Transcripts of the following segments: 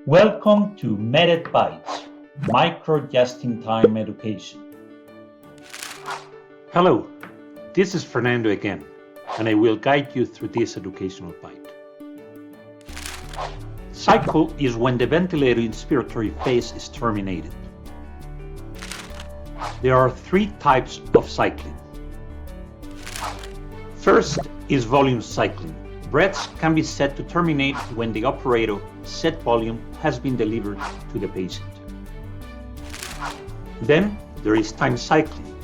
Welcome to MedEd Byte, micro just-in-time education. Hello, this is Fernando again, and I will guide you through this educational byte. Cycle is when the ventilator inspiratory phase is terminated. There are three types of cycling. First is volume cycling. Breaths can be set to terminate when the operator set volume has been delivered to the patient. Then there is time cycling.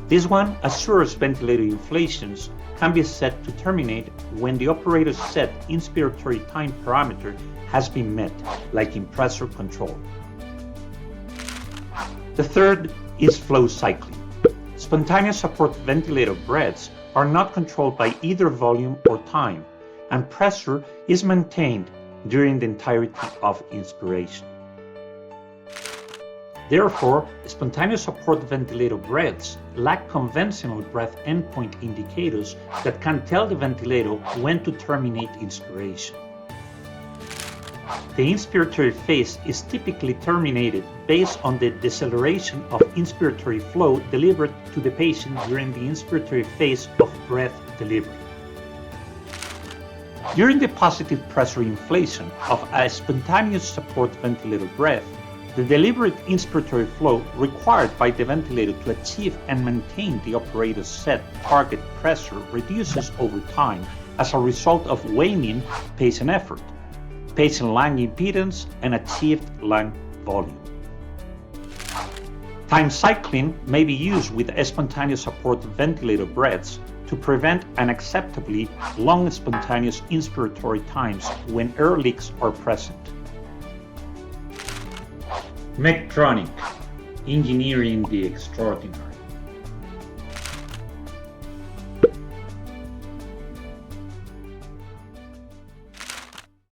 This one assures ventilator inflations can be set to terminate when the operator's set inspiratory time parameter has been met, like in pressure control. The third is flow cycling. Spontaneous support ventilator breaths are not controlled by either volume or time, and pressure is maintained during the entirety of inspiration. Therefore, spontaneous support ventilator breaths lack conventional breath endpoint indicators that can tell the ventilator when to terminate inspiration. The inspiratory phase is typically terminated based on the deceleration of inspiratory flow delivered to the patient during the inspiratory phase of breath delivery. During the positive pressure inflation of a spontaneous support ventilator breath, the delivered inspiratory flow required by the ventilator to achieve and maintain the operator's set target pressure reduces over time as a result of waning patient effort, patient lung impedance, and achieved lung volume. Time cycling may be used with spontaneous support ventilator breaths to prevent unacceptably long spontaneous inspiratory times when air leaks are present. Medtronic, engineering the extraordinary.